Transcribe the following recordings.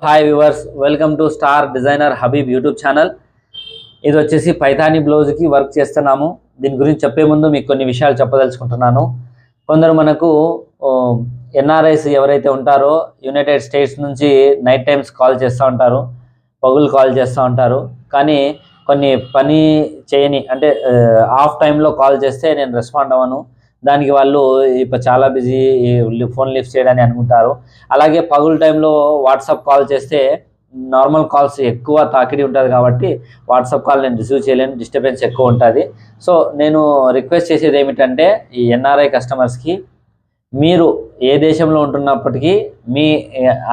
Hi viewers, welcome to star designer Habib YouTube channel. ఇది వచ్చేసి పైథానీ బ్లౌజ్కి వర్క్ చేస్తున్నాము. దీని గురించి చెప్పే ముందు మీకు కొన్ని విషయాలు చెప్పదలుచుకుంటున్నాను. కొందరు మనకు ఎన్ఆర్ఐస్ ఎవరైతే ఉంటారో యునైటెడ్ స్టేట్స్ నుంచి నైట్ టైమ్స్ కాల్ చేస్తూ ఉంటారు, పగులు కాల్ చేస్తూ ఉంటారు. కానీ కొన్ని పని చేయని అంటే ఆఫ్ టైంలో కాల్ చేస్తే నేను రెస్పాండ్ అవ్వను, దానికి వాళ్ళు ఇప్పుడు చాలా బిజీ, ఫోన్ లిఫ్ట్ చేయడానికి అనుకుంటారు. అలాగే పగులు టైంలో వాట్సాప్ కాల్ చేస్తే నార్మల్ కాల్స్ ఎక్కువ తాకిడి ఉంటుంది కాబట్టి వాట్సాప్ కాల్ నేను రిసీవ్ చేయలేను, డిస్టర్బెన్స్ ఎక్కువ ఉంటుంది. సో నేను రిక్వెస్ట్ చేసేది ఏమిటంటే ఈ ఎన్ఆర్ఐ కస్టమర్స్కి, మీరు ఏ దేశంలో ఉంటున్నప్పటికీ మీ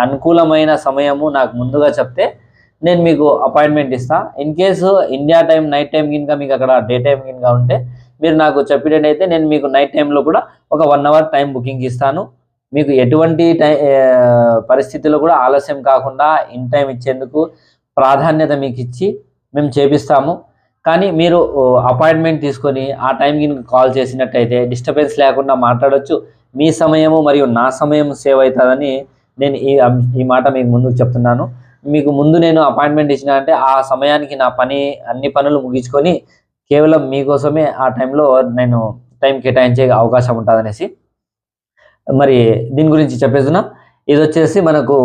అనుకూలమైన సమయము నాకు ముందుగా చెప్తే నేను మీకు అపాయింట్మెంట్ ఇస్తాను. In case India time night time కింద మీకు అక్కడ డే టైం కింద ఉంటే మీరు నాకు చెప్పినట్టయితే నేను మీకు నైట్ టైంలో కూడా ఒక 1 అవర్ టైం బుకింగ్ ఇస్తాను. మీకు ఎటువంటి పరిస్థితుల్లో కూడా ఆలస్యం కాకుండా ఇన్ టైం ఇచ్చేందుకు ప్రాధాన్యత మీకు ఇచ్చి మేము చేపిస్తాము. కానీ మీరు అపాయింట్మెంట్ తీసుకొని ఆ టైంకి కాల్ చేసినట్టయితే డిస్టర్బెన్స్ లేకుండా మాట్లాడవచ్చు. మీ సమయము మరియు నా సమయం సేవ్ అవుతుందని నేను ఈ మాట మీకు ముందుకు చెప్తున్నాను. మీకు ముందు నేను అపాయింట్మెంట్ ఇచ్చిన అంటే ఆ సమయానికి నా అన్ని పనులు ముగించుకొని కేవలం మీకోసమే ఆ టైంలో నేను టైం కేటాయించే అవకాశం ఉంటుందనేసి మరి దీని గురించి చెప్పేస్తున్నా. ఇది వచ్చేసి మనకు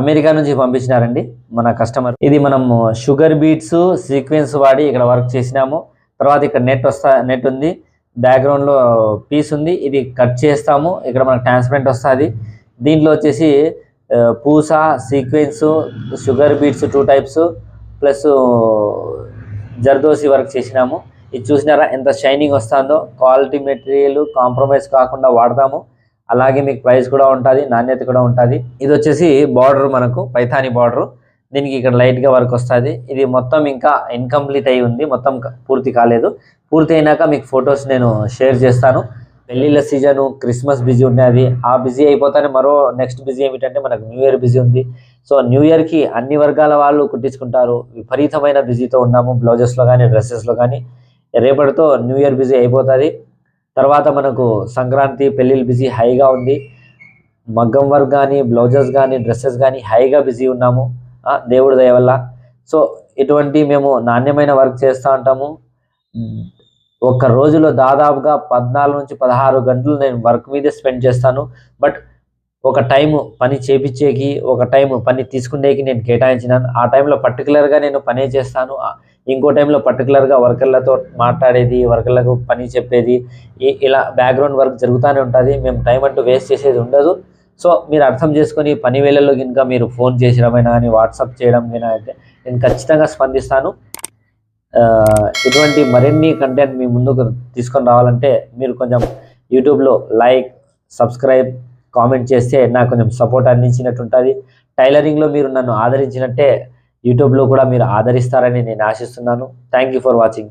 అమెరికా నుంచి పంపించినారండి మన కస్టమర్. ఇది మనము షుగర్ బీట్స్ సీక్వెన్స్ వాడి ఇక్కడ వర్క్ చేసినాము. తర్వాత ఇక్కడ నెట్ ఉంది, బ్యాక్గ్రౌండ్లో పీస్ ఉంది, ఇది కట్ చేస్తాము. ఇక్కడ మనకు ట్రాన్స్పరెంట్ వస్తుంది. దీంట్లో వచ్చేసి Pusa, sequence, sugar beads 2 types plus zardozi work చేసినాము. ఇది చూసినారా ఎంత షైనింగ్ వస్తుందో. క్వాలిటీ మెటీరియల్ కాంప్రమైజ్ కాకుండా వాడతాము. అలాగే మీకు ప్రైస్ కూడా ఉంటుంది, నాణ్యత కూడా ఉంటుంది. ఇది వచ్చేసి బార్డర్, మనకు పైథానీ బార్డర్. దీనికి ఇక్కడ లైట్గా వర్క్ వస్తుంది. ఇది మొత్తం ఇంకా ఇన్కంప్లీట్ అయి ఉంది, మొత్తం పూర్తి కాలేదు. పూర్తి అయినాక మీకు ఫొటోస్ నేను షేర్ చేస్తాను. పెళ్ళిళ్ళ సీజను, క్రిస్మస్ బిజీ ఉన్నది. ఆ బిజీ అయిపోతానే మరో నెక్స్ట్ బిజీ ఏమిటంటే మనకు న్యూ ఇయర్ బిజీ ఉంది. సో న్యూ ఇయర్కి అన్ని వర్గాల వాళ్ళు కుట్టించుకుంటారు. విపరీతమైన బిజీతో ఉన్నాము, బ్లౌజెస్లో కానీ డ్రెస్సెస్లో కానీ. రేపటితో న్యూ ఇయర్ బిజీ అయిపోతుంది. తర్వాత మనకు సంక్రాంతి, పెళ్ళిళ్ళు బిజీ హైగా ఉంది. మగ్గం వర్క్ కానీ, బ్లౌజెస్ కానీ, డ్రెస్సెస్ కానీ హైగా బిజీ ఉన్నాము దేవుడి దయ వల్ల. సో ఇటువంటి మేము నాణ్యమైన వర్క్ చేస్తూ ఉంటాము. ఒక రోజులో దాదాపుగా 14 నుంచి 16 గంటలు నేను వర్క్ మీదే స్పెండ్ చేస్తాను. బట్ ఒక టైము పని చేపించేకి, ఒక టైము పని తీసుకునేకి నేను కేటాయించినాను. ఆ టైంలో పర్టికులర్గా నేను పనే చేస్తాను. ఇంకో టైంలో పర్టికులర్గా వర్కర్లతో మాట్లాడేది, వర్కర్లకు పని చెప్పేది, ఇలా బ్యాక్గ్రౌండ్ వర్క్ జరుగుతూనే ఉంటుంది. మేము టైం అంటూ వేస్ట్ చేసేది ఉండదు. సో మీరు అర్థం చేసుకొని పని వేళల్లో కనుక మీరు ఫోన్ చేసడమైనా కానీ, వాట్సాప్ చేయడం కానీ అయితే నేను ఖచ్చితంగా స్పందిస్తాను. ఇటువంటి మరిన్ని కంటెంట్ మీ ముందుకు తీసుకొని రావాలంటే మీరు కొంచెం యూట్యూబ్లో లైక్, సబ్స్క్రైబ్, కామెంట్ చేస్తే నాకు కొంచెం సపోర్ట్ అందించినట్టు ఉంటుంది. టైలరింగ్లో మీరు నన్ను ఆదరించినట్టే యూట్యూబ్లో కూడా మీరు ఆదరిస్తారని నేను ఆశిస్తున్నాను. Thank you for watching.